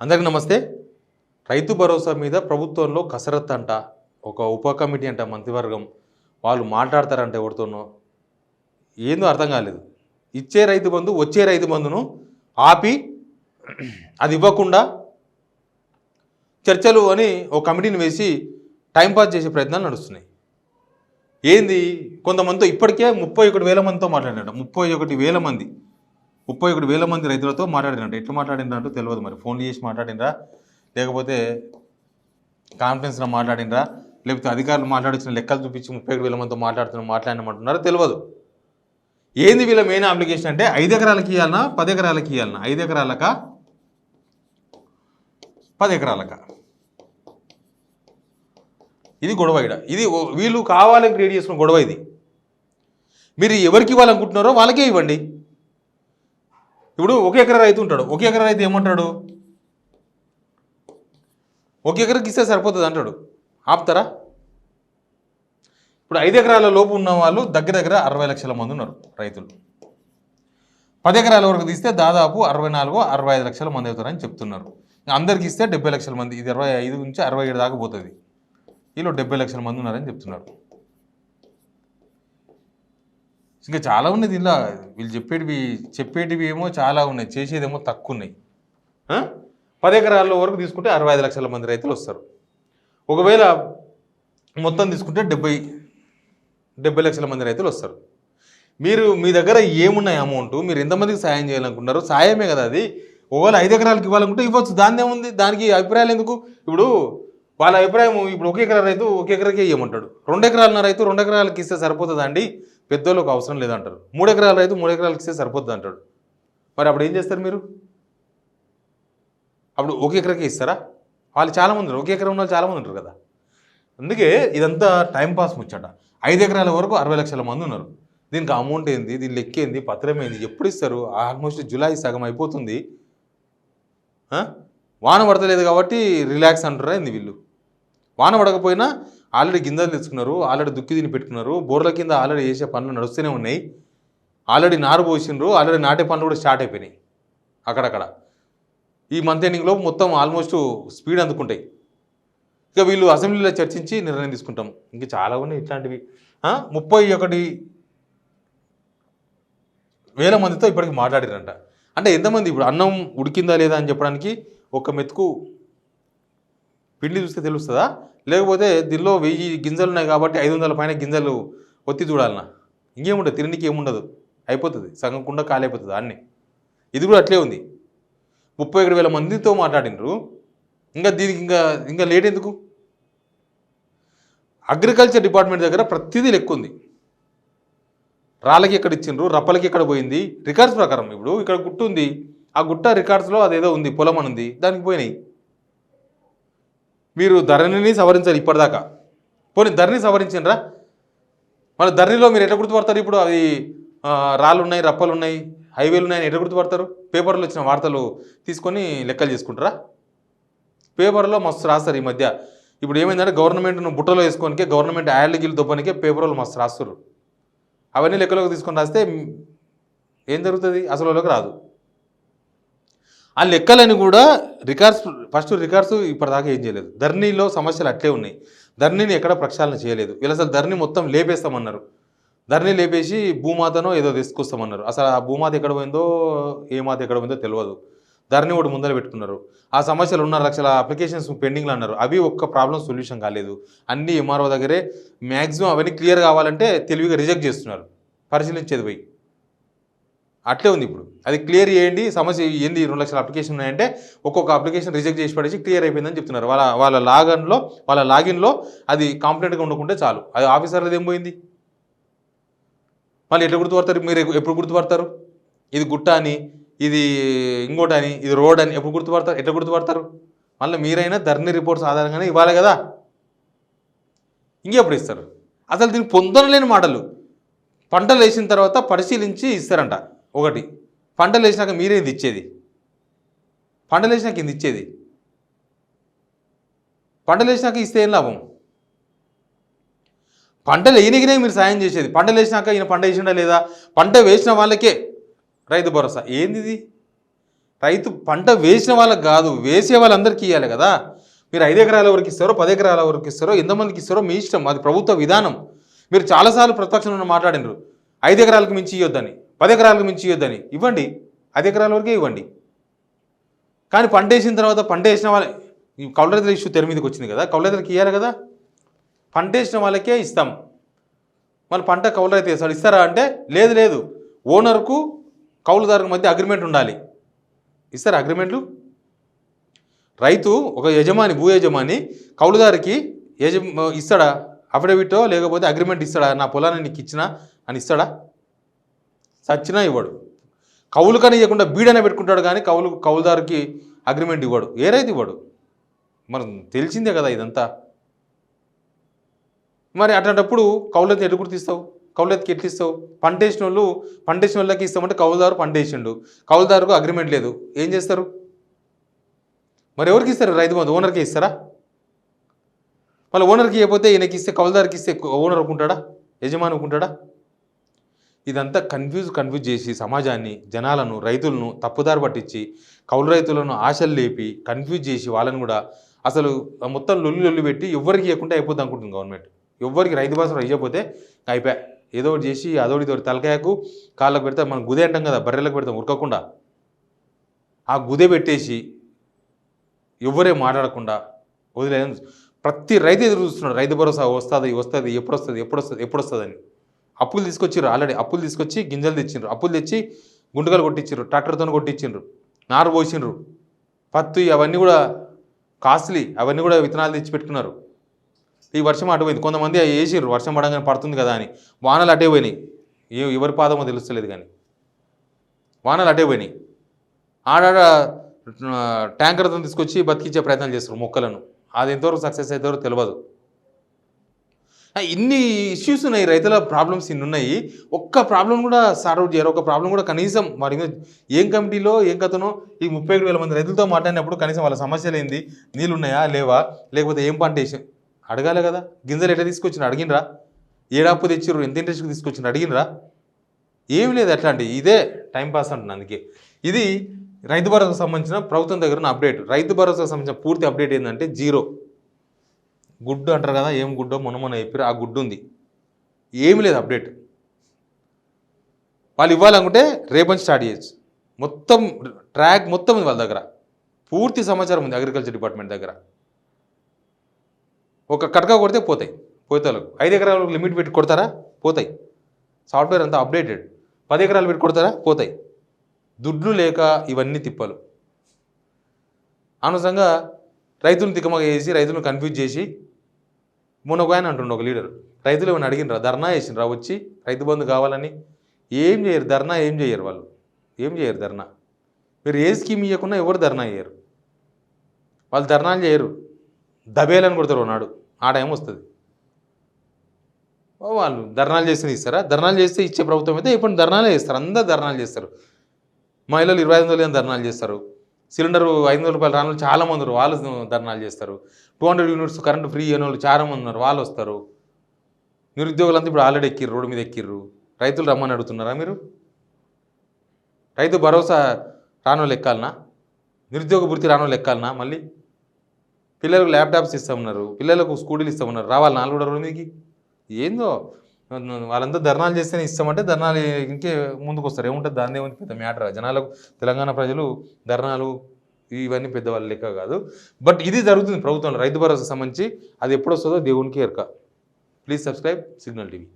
అందరికీ నమస్తే. రైతు భరోసా మీద ప్రభుత్వంలో కసరత్తు అంట. ఒక ఉప కమిటీ అంట, మంత్రివర్గం వాళ్ళు మాట్లాడతారంట ఎవరితోనో. ఏందో అర్థం కాలేదు. ఇచ్చే రైతు బంధు, వచ్చే రైతు బంధును ఆపి అది ఇవ్వకుండా చర్చలు అని ఒక కమిటీని వేసి టైంపాస్ చేసే ప్రయత్నాలు నడుస్తున్నాయి. ఏంది, కొంతమందితో ఇప్పటికే 31,000 మందితో మాట్లాడినట్ట. 31,000 మంది రైతులతో మాట్లాడినట్టు. ఎట్లా మాట్లాడినట్టు తెలియదు. మరి ఫోన్లు చేసి మాట్లాడినరా, లేకపోతే కాన్ఫరెన్స్లో మాట్లాడినరా, లేకపోతే అధికారులు మాట్లాడించిన లెక్కలు చూపించి 31,000 మందితో మాట్లాడినమంటున్నారో తెలియదు. ఏంది వీళ్ళ మెయిన్ అప్లికేషన్ అంటే 5 ఎకరాలకి ఇవ్వాలన్నా 10 ఎకరాలకి ఇవ్వాలన్నా, 5 ఎకరాలకా 10 ఎకరాలకా, ఇది గొడవ. ఇది వీళ్ళు కావాలని క్రియేట్ చేసుకున్న గొడవ. ఇది మీరు ఎవరికి ఇవ్వాలనుకుంటున్నారో వాళ్ళకే ఇవ్వండి. ఇప్పుడు 1 ఎకరా రైతు ఉంటాడు. 1 ఎకరా రైతు ఏమంటాడు, 1 ఎకరాకి ఇస్తే సరిపోతుంది అంటాడు. ఆపుతారా? ఇప్పుడు 5 ఎకరాల లోపు ఉన్న వాళ్ళు దగ్గర 60 లక్షల మంది ఉన్నారు రైతులు. 10 ఎకరాల వరకు తీస్తే దాదాపు 64-65 లక్షల మంది అవుతారని చెప్తున్నారు. అందరికి ఇస్తే 70 లక్షల మంది. ఇది 25 నుంచి 67 దాకా పోతుంది. వీళ్ళు 70 లక్షల మంది ఉన్నారని చెప్తున్నారు. ఇంకా చాలా ఉన్నాయి దీనిలో. వీళ్ళు చెప్పేటివి ఏమో చాలా ఉన్నాయి, చేసేదేమో తక్కువ ఉన్నాయి. 10 ఎకరాల వరకు తీసుకుంటే 65 లక్షల మంది రైతులు వస్తారు. ఒకవేళ మొత్తం తీసుకుంటే 70 లక్షల మంది రైతులు వస్తారు. మీ దగ్గర ఏమున్నాయి అమౌంట్, మీరు ఎంతమందికి సాయం చేయాలనుకుంటున్నారు? సాయమే కదా అది. ఒకవేళ 5 ఎకరాలకి ఇవ్వాలనుకుంటే ఇవ్వచ్చు, దాన్ని ఏముంది, దానికి అభిప్రాయాలు ఎందుకు? ఇప్పుడు వాళ్ళ అభిప్రాయం, ఇప్పుడు 1 ఎకరా రైతు 1 ఎకరాకే ఇవ్వమంటాడు. 2 ఎకరాల రైతు 2 ఎకరాలకి ఇస్తే సరిపోతుంది అండి, పెద్దోళ్ళకి అవసరం లేదంటారు. 3 ఎకరాల రైతు 3 ఎకరాలకి ఇస్తే సరిపోతుంది అంటాడు. మరి అప్పుడు ఏం చేస్తారు మీరు? అప్పుడు 1 ఎకరాకే ఇస్తారా? వాళ్ళు చాలామంది ఉన్నారు, 1 ఎకరా ఉన్న వాళ్ళు చాలామంది ఉంటారు కదా. అందుకే ఇదంతా టైంపాస్ ముచ్చట. 5 ఎకరాల వరకు 60 లక్షల మంది ఉన్నారు. దీనికి అమౌంట్ ఏంది, దీని లెక్క ఏంది, పత్రం ఏంది, ఎప్పుడు ఇస్తారు? ఆల్మోస్ట్ జూలై సగం అయిపోతుంది. వాన పడతలేదు కాబట్టి రిలాక్స్ అంటారా ఏంది వీళ్ళు? వాన పడకపోయినా ఆల్రెడీ గింజలు తెచ్చుకున్నారు, ఆల్రెడీ దుక్కి తిని పెట్టుకున్నారు, బోర్ల కింద ఆల్రెడీ చేసే పనులు నడుస్తూనే ఉన్నాయి, ఆల్రెడీ నారు పోసిండ్రు, ఆల్రెడీ నాటే పనులు కూడా స్టార్ట్ అయిపోయినాయి అక్కడక్కడ. ఈ మంత్ ఎండింగ్లో మొత్తం ఆల్మోస్ట్ స్పీడ్ అందుకుంటాయి. ఇక వీళ్ళు అసెంబ్లీలో చర్చించి నిర్ణయం తీసుకుంటాం. ఇంకా చాలా ఉన్నాయి ఇట్లాంటివి. 31,000 మందితో ఇప్పటికి మాట్లాడారంట. అంటే ఎంతమంది? ఇప్పుడు అన్నం ఉడికిందా లేదా అని చెప్పడానికి ఒక మెతుకు పిండి చూస్తే తెలుస్తుందా? లేకపోతే దీనిలో 1000 గింజలు ఉన్నాయి కాబట్టి 500 పైన గింజలు ఒత్తి చూడాలన్నా? ఇంకేముండదు, తినడానికి ఏముండదు, అయిపోతుంది, సగం కుండ కాలైపోతుంది అన్నీ. ఇది కూడా అట్లే ఉంది. 31,000 మందితో మాట్లాడినరు. ఇంకా దీనికి ఇంకా లేట్ ఎందుకు? అగ్రికల్చర్ డిపార్ట్మెంట్ దగ్గర ప్రతిదీ లెక్క ఉంది. రాళ్ళకి ఎక్కడ ఇచ్చిండ్రు, రప్పలకి ఎక్కడ పోయింది, రికార్డ్స్ ప్రకారం. ఇప్పుడు ఇక్కడ గుట్ట ఉంది, ఆ గుట్ట రికార్డ్స్లో అదేదో ఉంది, పొలం అని ఉంది, దానికి పోయినాయి. మీరు ధరణిని సవరించాలి ఇప్పటిదాకా. పోనీ ధరణి సవరించిండ్రా? మన ధరణిలో మీరు ఎట్లా గుర్తుపడతారు? ఇప్పుడు అది రాళ్ళు ఉన్నాయి, రప్పలు ఉన్నాయి, హైవేలు ఉన్నాయని ఎట్లా గుర్తుపడతారు? పేపర్లో వచ్చిన వార్తలు తీసుకొని లెక్కలు చేసుకుంటారా? పేపర్లో మస్తు రాస్తారు ఈ మధ్య. ఇప్పుడు ఏమైందంటే గవర్నమెంట్ను బుట్టలో వేసుకోనికే, గవర్నమెంట్ యాడ్లు దొబ్బనికే పేపర్లో మస్తు రాస్తారు. అవన్నీ లెక్కలోకి తీసుకొని రాస్తే ఏం జరుగుతుంది? అసలు వాళ్ళకి రాదు. ఆ లెక్కలని కూడా ఫస్ట్ రికార్డ్స్ ఇప్పటిదాకా ఏం చేయలేదు. ధరణిలో సమస్యలు అట్లే ఉన్నాయి. ధరణిని ఎక్కడ ప్రక్షాళన చేయలేదు. వీళ్ళు అసలు ధరణి మొత్తం లేపేస్తామన్నారు. ధరణి లేపేసి భూమాతనో ఏదో తీసుకొస్తామన్నారు. అసలు ఆ భూమాత ఎక్కడ పోయిందో, ఏ మాత ఎక్కడ పోయిందో తెలియదు. ధరణి ఒకటి ముందర పెట్టుకున్నారు. ఆ సమస్యలు 1.5 లక్షల అప్లికేషన్స్ పెండింగ్లో అన్నారు. అవి ఒక్క ప్రాబ్లం సొల్యూషన్ కాలేదు. అన్నీ ఎంఆర్ఓ దగ్గరే. మ్యాక్సిమం అవన్నీ క్లియర్ కావాలంటే తెలివిగా రిజెక్ట్ చేస్తున్నారు, పరిశీలించేది పోయి. అట్లే ఉంది. ఇప్పుడు అది క్లియర్ చేయండి, సమస్య ఏంది, 2 లక్షల అప్లికేషన్ ఉన్నాయంటే ఒక్కొక్క అప్లికేషన్ రిజెక్ట్ చేసి పడేసి క్లియర్ అయిపోయిందని చెప్తున్నారు. వాళ్ళ లాగిన్లో అది కాంప్లీట్గా ఉండకుంటే చాలు. అది ఆఫీసర్లది ఏం పోయింది? మళ్ళీ ఎట్లా గుర్తుపడతారు? మీరు ఎప్పుడు గుర్తుపడతారు? ఇది గుట్ట అని, ఇది ఇంకోటి అని, ఇది రోడ్ అని ఎప్పుడు గుర్తుపడతారు? ఎట్లా గుర్తుపడతారు? మళ్ళీ మీరైనా ధరణి రిపోర్ట్స్ ఆధారంగానే ఇవ్వాలి కదా. ఇంకెప్పుడు ఇస్తారు? అసలు దీనికి పొందలేని మాటలు. పంటలు వేసిన తర్వాత పరిశీలించి ఇస్తారంట. ఒకటి, పంటలు వేసినాక మీరేంది ఇచ్చేది? పంటలు వేసినాక ఏంది ఇచ్చేది? పంటలు వేసినాక ఇస్తే ఏం లాభం? పంటలు వేయనికినే మీరు సాయం చేసేది. పంటలు వేసినాక ఈయన పంట వేసిండా లేదా? పంట వేసిన వాళ్ళకే రైతు భరోసా. ఏంది ఇది? రైతు పంట వేసిన వాళ్ళకి కాదు, వేసే వాళ్ళందరికీ ఇవ్వాలి కదా. మీరు 5 ఎకరాల వరకు ఇస్తారో 10 ఎకరాల వరకు ఇస్తారో ఎంతమందికి ఇస్తారో మీ ఇష్టం, అది ప్రభుత్వ విధానం. మీరు చాలాసార్లు ప్రతిపక్షంలో మాట్లాడినారు 5 ఎకరాలకు మించి ఇవ్వద్దని, 10 ఎకరాలకు మించి ఇవ్వద్దని. ఇవ్వండి, 5 ఎకరాల వరకే ఇవ్వండి. కానీ పంట వేసిన తర్వాత పంట వేసిన వాళ్ళ ఈ కౌలు రైతుల ఇష్యూ తెర మీదకి వచ్చింది కదా, కౌలు రైతులకు ఇవ్వాలి కదా. పంట వేసిన వాళ్ళకే ఇస్తాం, మళ్ళీ పంట కౌలు రైతు వేస్తాడు, ఇస్తారా అంటే లేదు లేదు, ఓనర్కు కౌలుదారుకు మధ్య అగ్రిమెంట్ ఉండాలి. ఇస్తారా అగ్రిమెంట్లు? రైతు ఒక యజమాని, భూ యజమాని కౌలుదారికి ఇస్తాడా అఫిడవిటో లేకపోతే అగ్రిమెంట్ ఇస్తాడా, నా పొలాన్ని నీకు ఇచ్చినా అని ఇస్తాడా? సచ్చినా ఇవ్వడు. కౌలు కానీ ఇవ్వకుండా బీడనే పెట్టుకుంటాడు కానీ కౌలుదారికి అగ్రిమెంట్ ఇవ్వడు. ఏ రైతు ఇవ్వడు. మనం తెలిసిందే కదా ఇదంతా. మరి అట్లాంటప్పుడు కౌలురైతు ఎటు గుర్తిస్తావు? కౌలురైతుకి ఎట్లు ఇస్తావు? పంట వేసిన వాళ్ళకి ఇస్తామంటే కౌలుదారు పంట వేసిండు, కౌలుదారుకు అగ్రిమెంట్ లేదు, ఏం చేస్తారు? మరి ఎవరికి ఇస్తారు? రైతు బంధు ఓనర్కి ఇస్తారా? మళ్ళీ ఓనర్కి ఇవ్వకపోతే ఈయనకి ఇస్తే కౌలుదారికి ఇస్తే ఓనర్ ఒప్పుకుంటాడా, యజమాని ఒప్పుకుంటాడా? ఇదంతా కన్ఫ్యూజ్ చేసి సమాజాన్ని, జనాలను, రైతులను తప్పుదారి పట్టించి కౌలు రైతులను ఆశలు లేపి కన్ఫ్యూజ్ చేసి వాళ్ళని కూడా అసలు మొత్తం లొల్లి పెట్టి ఎవరికి ఇవ్వకుండా అయిపోద్ది అనుకుంటుంది గవర్నమెంట్. ఎవరికి రైతు భరోసా ఇవ్వకపోతే అయిపోయా, ఏదో ఒకటి చేసి అదోటి తలకాయకు కాళ్ళకు పెడితే మనం గుదే అంటాం కదా, బర్రెలకు పెడతాం ఉరకకుండా, ఆ గుదే పెట్టేసి ఎవరే మాట్లాడకుండా వదిలే. ప్రతి రైతు ఎదురు చూస్తున్నాడు రైతు భరోసా వస్తుంది ఎప్పుడు వస్తుందని. అప్పులు తీసుకొచ్చిర్రు, ఆల్రెడీ అప్పులు తీసుకొచ్చి గింజలు తెచ్చిండ్రు, అప్పులు తెచ్చి గుంటకలు కొట్టించారు, ట్రాక్టర్తో కొట్టించిండ్రు, నారు పోసిండ్రు, పత్తి అవన్నీ కూడా కాస్ట్లీ, అవన్నీ కూడా విత్తనాలు తెచ్చి పెట్టుకున్నారు. ఈ వర్షం అటుపోయింది, కొంతమంది వేసిర్రు వర్షం పడంగానే పడుతుంది కదా అని, వానలు అటే పోయినాయి. ఎవరి పాదమో తెలుస్తలేదు కానీ వానలు అటే పోయినాయి. ఆడాడ ట్యాంకర్తో తీసుకొచ్చి బతికించే ప్రయత్నం చేస్తారు మొక్కలను. అది ఎంతవరకు సక్సెస్ అవుతారో తెలియదు. ఇన్ని ఇష్యూస్ ఉన్నాయి, రైతుల ప్రాబ్లమ్స్ ఇన్ని ఉన్నాయి, ఒక్క ప్రాబ్లం కూడా సార్ట్ అవుట్ చేయరు. ఒక ప్రాబ్లం కూడా కనీసం వారి ఏం కమిటీలో ఏం కథనో ఈ 37,000 మంది రైతులతో మాట్లాడినప్పుడు కనీసం వాళ్ళ సమస్యలు ఏంది, నీళ్ళు ఉన్నాయా లేవా, లేకపోతే ఏం పంట వేసి అడగాలి కదా. గింజలు ఎట్లా తీసుకొచ్చిన అడిగినరా, ఏడాపు తెచ్చిర్రు, ఎంత ఇంట్రెస్ట్కి తీసుకొచ్చిన అడిగినరా? ఏమి లేదు అట్లాంటి. ఇదే టైంపాస్ అంటున్నాను. అందుకే ఇది రైతు భరోసాకు సంబంధించిన ప్రభుత్వం దగ్గర ఉన్న అప్డేట్. రైతు భరోసాకు సంబంధించిన పూర్తి అప్డేట్ ఏంటంటే 0. గుడ్డు అంటారు కదా, ఏం గుడ్డో మొన్న చెప్పారు, ఆ గుడ్డు ఉంది, ఏమి లేదు అప్డేట్. వాళ్ళు ఇవ్వాలనుకుంటే రేపటి స్టార్ట్ చేయొచ్చు. మొత్తం ట్రాక్ మొత్తం ఉంది వాళ్ళ దగ్గర, పూర్తి సమాచారం ఉంది అగ్రికల్చర్ డిపార్ట్మెంట్ దగ్గర. ఒక కటక కొడితే పోతాయి. 5 ఎకరాలకు లిమిట్ పెట్టి కొడతారా? పోతాయి. సాఫ్ట్వేర్ అంతా అప్డేటెడ్. 10 ఎకరాలు పెట్టి కొడతారా? పోతాయి. దుడ్లు లేక ఇవన్నీ తిప్పలు. అనవసరంగా రైతులను తిక్కమగ చేసి రైతులను కన్ఫ్యూజ్ చేసి, మొన్న ఒక ఆయన అంటుండే ఒక లీడర్, రైతులు ఏమైనా అడిగినరా, ధర్నా చేసినరా వచ్చి రైతు బంధు కావాలని? ఏం చేయరు ధర్నా, ఏం చేయరు వాళ్ళు, ఏం చేయరు ధర్నా. మీరు ఏ స్కీమ్ ఇవ్వకుండా ఎవరు ధర్నా చేయరు, వాళ్ళు ధర్నాలు చేయరు, దబేలని కొడతారు నాడు, ఆ టైం వస్తుంది. వాళ్ళు ధర్నాలు చేస్తే ఇస్తారా? ధర్నాలు చేస్తే ఇచ్చే ప్రభుత్వం అయితే ఇప్పుడు ధర్నాలే చేస్తారు, అందరు ధర్నాలు చేస్తారు. మహిళలు 25,000 ధర్నాలు చేస్తారు. సిలిండర్ 500 రూపాయలు రాని వాళ్ళు చాలామంది ఉన్నారు, వాళ్ళు ధర్నాలు చేస్తారు. 200 యూనిట్స్ కరెంట్ ఫ్రీ అయిన వాళ్ళు చాలామంది ఉన్నారు, వాళ్ళు వస్తారు. నిరుద్యోగులంతా ఇప్పుడు ఆల్రెడీ ఎక్కిర్రు, రోడ్డు మీద ఎక్కిర్రు. రైతులు రమ్మని అడుగుతున్నారా మీరు? రైతు భరోసా రాని వాళ్ళు ఎక్కాలనా? నిరుద్యోగ భృతి రాని వాళ్ళు ఎక్కాలనా? మళ్ళీ పిల్లలకు ల్యాప్టాప్స్ ఇస్తామన్నారు, పిల్లలకు స్కూటీలు ఇస్తామన్నారు, రావాలి 4 రోడ్డు మీదకి? ఏందో వాళ్ళంతా ధర్నాలు చేస్తేనే ఇస్తామంటే ధర్నాలు ఇంకే ముందుకు వస్తారు. ఏముంటుంది దాన్ని, ఏముంది పెద్ద మ్యాటర్. జనాలకు తెలంగాణ ప్రజలు ధర్నాలు ఇవన్నీ పెద్దవాళ్ళ లెక్క కాదు. బట్ ఇది జరుగుతుంది ప్రభుత్వంలో రైతు భరోసా సంబంధించి. అది ఎప్పుడు వస్తుందో దేవునికి ఎరక. Please subscribe signal TV.